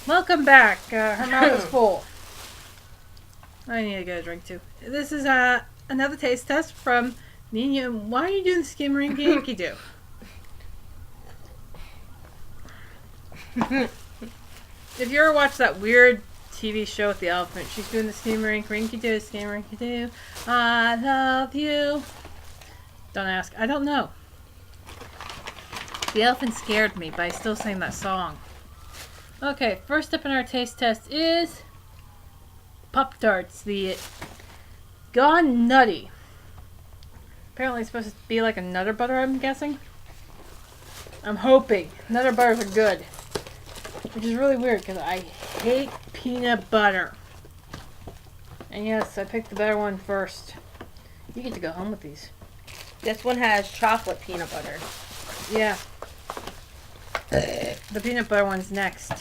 Welcome back. Her mouth is full. I need to get a drink too. This is another taste test from Nina. Why are you doing skimmery Yankee do? If you ever watched that weird TV show with the elephant, she's doing the skimmery rinky do, skimmery do. I love you. Don't ask. I don't know. The elephant scared me, but I still sang that song. Okay, first up in our taste test is poptarts. The Gone Nutty. Apparently it's supposed to be like a Nutter Butter, I'm guessing. I'm hoping. Nutter Butters are good. Which is really weird because I hate peanut butter. And yes, I picked the better one first. You get to go home with these. This one has chocolate peanut butter. Yeah. The peanut butter one's next.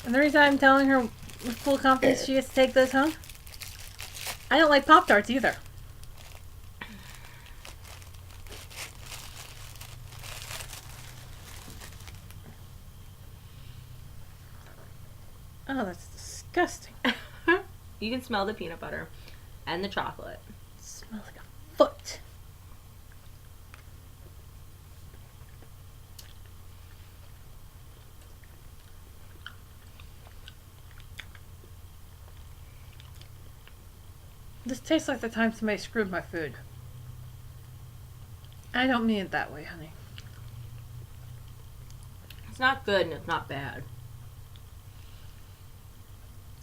And the reason I'm telling her with full confidence she gets to take this home, I don't like Pop-Tarts either. Oh, that's disgusting. You can smell the peanut butter and the chocolate. It smells like a foot. This tastes like the time somebody screwed my food. I don't mean it that way, honey. It's not good and it's not bad.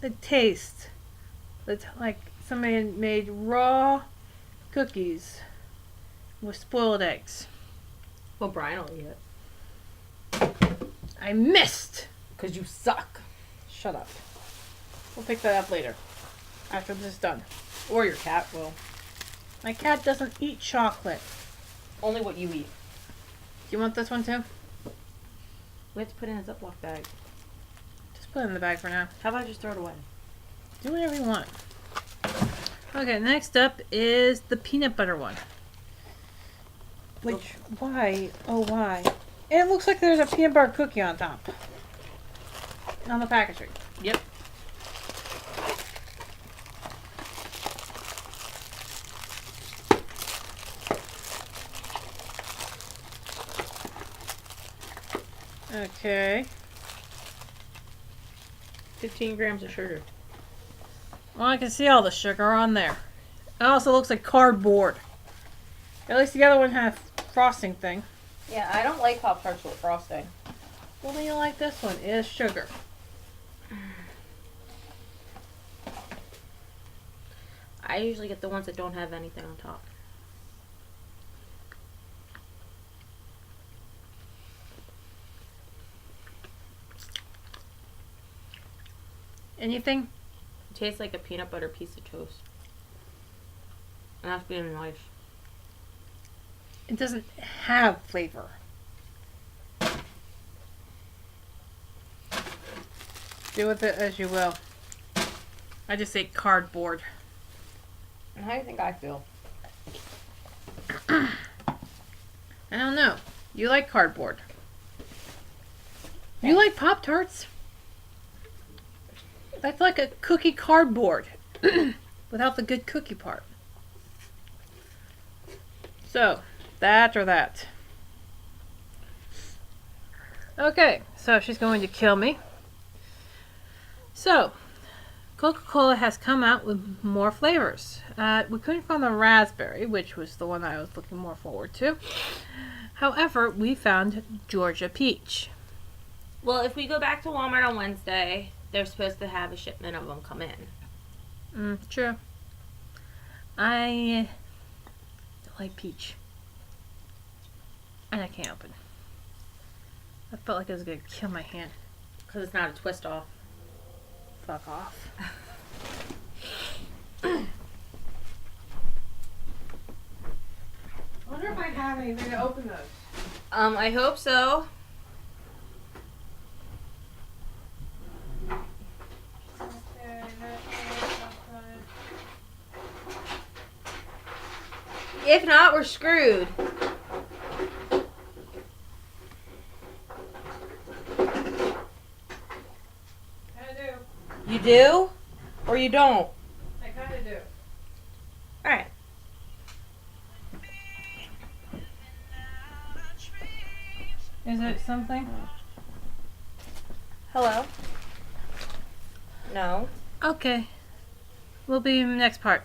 The taste. It's like somebody made raw cookies with spoiled eggs. Well, Brian will eat it. I missed! Because you suck. Shut up. We'll pick that up later. After this is done. Or your cat will. My cat doesn't eat chocolate. Only what you eat. Do you want this one too? We have to put it in a Ziploc bag. Just put it in the bag for now. How about I just throw it away? Do whatever you want. Okay, next up is the peanut butter one. Which, why? Oh, why? It looks like there's a peanut butter cookie on top. On the packaging. Yep. Okay. 15 grams of sugar. Well, I can see all the sugar on there. It also looks like cardboard. At least the other one had a frosting thing. Yeah, I don't like Pop-Tarts with frosting. Well, then you like this one. It is sugar. I usually get the ones that don't have anything on top. Anything? It tastes like a peanut butter piece of toast. And that's being nice. It doesn't have flavor. Do with it as you will. I just ate cardboard. And how do you think I feel? I don't know. You like cardboard. You like Pop-Tarts. That's like a cookie cardboard. Without the good cookie part. So, that or that. Okay, so she's going to kill me. So, Coca-Cola has come out with more flavors. We couldn't find the raspberry, which was the one I was looking more forward to. However, we found Georgia peach. Well, if we go back to Walmart on Wednesday, they're supposed to have a shipment of them come in. True. I don't like peach. And I can't open. I felt like it was going to kill my hand. Because it's not a twist off. Fuck off. I wonder if I have anything to open those. I hope so. If not, we're screwed. You do? Or you don't? I kind of do. Alright. Is it something? Hello? No. Okay. We'll be in the next part.